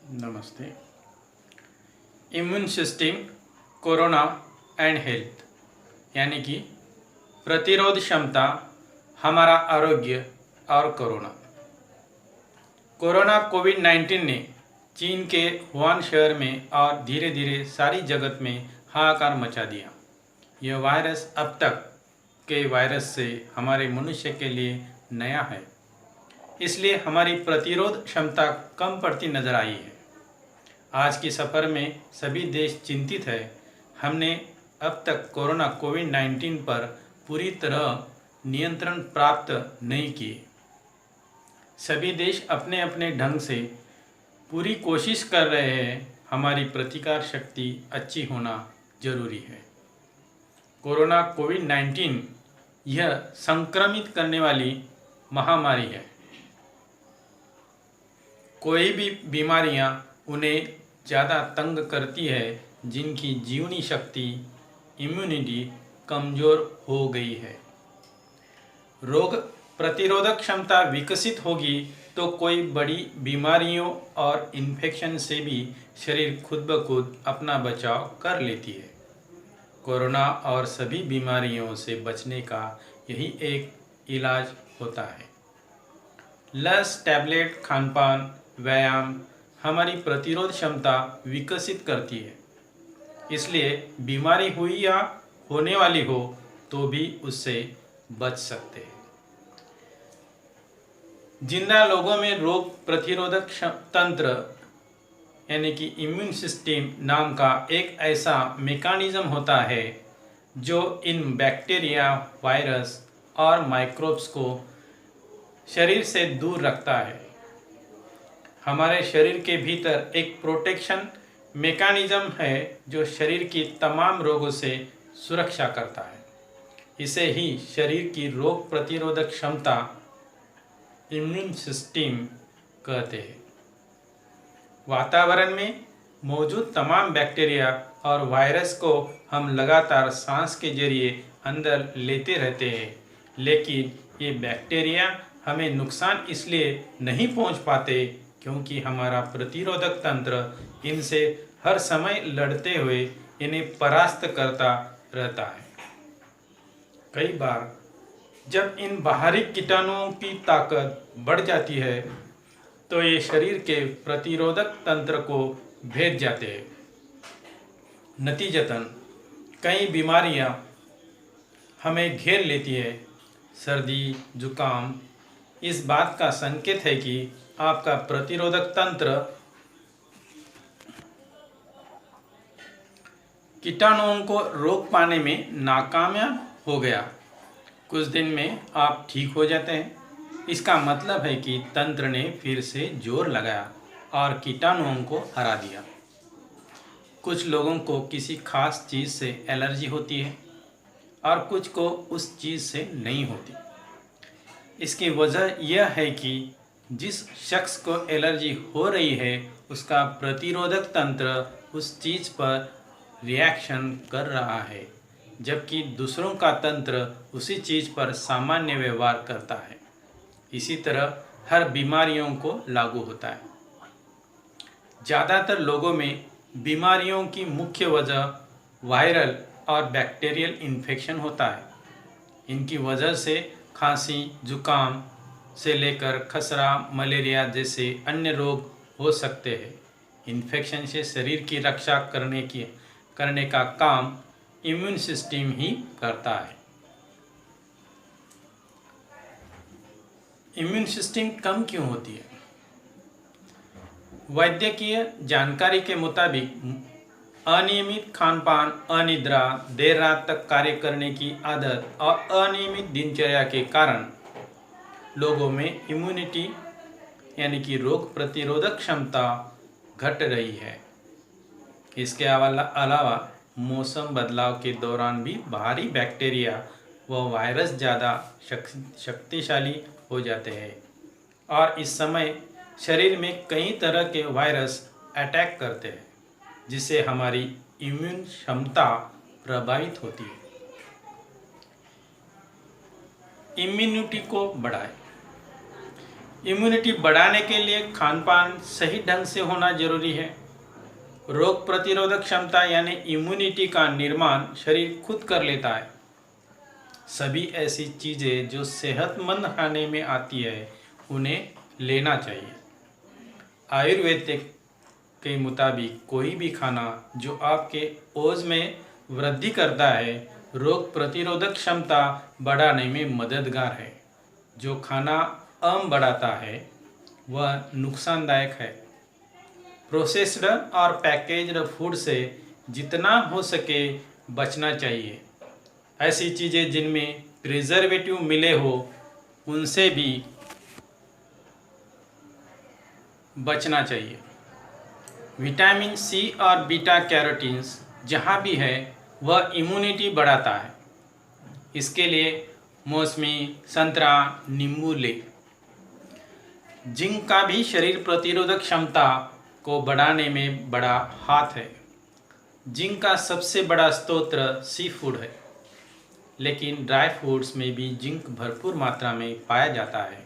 नमस्ते। Immune system, corona and health, यानी कि प्रतिरोध क्षमता, हमारा आरोग्य और कोरोना। कोरोना कोविड-19 ने चीन के वुहान शहर में और धीरे धीरे सारी जगत में हाहाकार मचा दिया। यह वायरस अब तक के वायरस से हमारे मनुष्य के लिए नया है, इसलिए हमारी प्रतिरोध क्षमता कम पड़ती नजर आई है। आज की सफ़र में सभी देश चिंतित है। हमने अब तक कोरोना कोविड-19 पर पूरी तरह नियंत्रण प्राप्त नहीं किए। सभी देश अपने अपने ढंग से पूरी कोशिश कर रहे हैं। हमारी प्रतिकार शक्ति अच्छी होना जरूरी है। कोरोना कोविड-19 यह संक्रमित करने वाली महामारी है। कोई भी बीमारियां उन्हें ज़्यादा तंग करती है जिनकी जीवनी शक्ति, इम्यूनिटी कमज़ोर हो गई है। रोग प्रतिरोधक क्षमता विकसित होगी तो कोई बड़ी बीमारियों और इन्फेक्शन से भी शरीर खुद ब खुद अपना बचाव कर लेती है। कोरोना और सभी बीमारियों से बचने का यही एक इलाज होता है। लस, टैबलेट, खानपान, व्यायाम हमारी प्रतिरोध क्षमता विकसित करती है, इसलिए बीमारी हुई या होने वाली हो तो भी उससे बच सकते हैं। जिंदा लोगों में रोग प्रतिरोधक तंत्र यानी कि इम्यून सिस्टम नाम का एक ऐसा मेकानिज्म होता है जो इन बैक्टीरिया, वायरस और माइक्रोब्स को शरीर से दूर रखता है। हमारे शरीर के भीतर एक प्रोटेक्शन मेकानिज्म है जो शरीर की तमाम रोगों से सुरक्षा करता है। इसे ही शरीर की रोग प्रतिरोधक क्षमता, इम्यून सिस्टम कहते हैं। वातावरण में मौजूद तमाम बैक्टीरिया और वायरस को हम लगातार सांस के जरिए अंदर लेते रहते हैं, लेकिन ये बैक्टीरिया हमें नुकसान इसलिए नहीं पहुंच पाते क्योंकि हमारा प्रतिरोधक तंत्र इनसे हर समय लड़ते हुए इन्हें परास्त करता रहता है। कई बार जब इन बाहरी कीटाणुओं की ताकत बढ़ जाती है तो ये शरीर के प्रतिरोधक तंत्र को भेद जाते हैं। नतीजतन कई बीमारियां हमें घेर लेती है। सर्दी, जुकाम इस बात का संकेत है कि आपका प्रतिरोधक तंत्र कीटाणुओं को रोक पाने में नाकामयाब हो गया। कुछ दिन में आप ठीक हो जाते हैं। इसका मतलब है कि तंत्र ने फिर से जोर लगाया और कीटाणुओं को हरा दिया। कुछ लोगों को किसी खास चीज़ से एलर्जी होती है और कुछ को उस चीज़ से नहीं होती। इसकी वजह यह है कि जिस शख्स को एलर्जी हो रही है उसका प्रतिरोधक तंत्र उस चीज़ पर रिएक्शन कर रहा है, जबकि दूसरों का तंत्र उसी चीज़ पर सामान्य व्यवहार करता है। इसी तरह हर बीमारियों को लागू होता है। ज़्यादातर लोगों में बीमारियों की मुख्य वजह वायरल और बैक्टीरियल इन्फेक्शन होता है। इनकी वजह से खांसी, जुकाम से लेकर खसरा, मलेरिया जैसे अन्य रोग हो सकते हैं। इन्फेक्शन से शरीर की रक्षा करने का काम इम्यून सिस्टम ही करता है। इम्यून सिस्टम कम क्यों होती है? वैद्यकीय जानकारी के मुताबिक अनियमित खानपान, अनिद्रा, देर रात तक कार्य करने की आदत और अनियमित दिनचर्या के कारण लोगों में इम्यूनिटी यानी कि रोग प्रतिरोधक क्षमता घट रही है। इसके अलावा मौसम बदलाव के दौरान भी बाहरी बैक्टीरिया व वायरस ज़्यादा शक्तिशाली हो जाते हैं और इस समय शरीर में कई तरह के वायरस अटैक करते हैं, जिससे हमारी इम्यून क्षमता प्रभावित होती है। इम्यूनिटी को बढ़ाएं। इम्यूनिटी बढ़ाने के लिए खान पान सही ढंग से होना जरूरी है। रोग प्रतिरोधक क्षमता यानी इम्यूनिटी का निर्माण शरीर खुद कर लेता है। सभी ऐसी चीज़ें जो सेहतमंद खाने में आती है उन्हें लेना चाहिए। आयुर्वेदिक के मुताबिक कोई भी खाना जो आपके ओज में वृद्धि करता है रोग प्रतिरोधक क्षमता बढ़ाने में मददगार है। जो खाना अम्ल बढ़ाता है वह नुकसानदायक है। प्रोसेस्ड और पैकेज्ड फूड से जितना हो सके बचना चाहिए। ऐसी चीज़ें जिनमें प्रिजर्वेटिव मिले हो उनसे भी बचना चाहिए। विटामिन सी और बीटा कैरोटीन्स जहाँ भी है वह इम्यूनिटी बढ़ाता है। इसके लिए मौसमी, संतरा, नींबू ले। जिंक का भी शरीर प्रतिरोधक क्षमता को बढ़ाने में बड़ा हाथ है। जिंक का सबसे बड़ा स्रोत सी फूड है, लेकिन ड्राई फ्रूट्स में भी जिंक भरपूर मात्रा में पाया जाता है।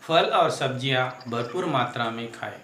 फल और सब्जियां भरपूर मात्रा में खाएं।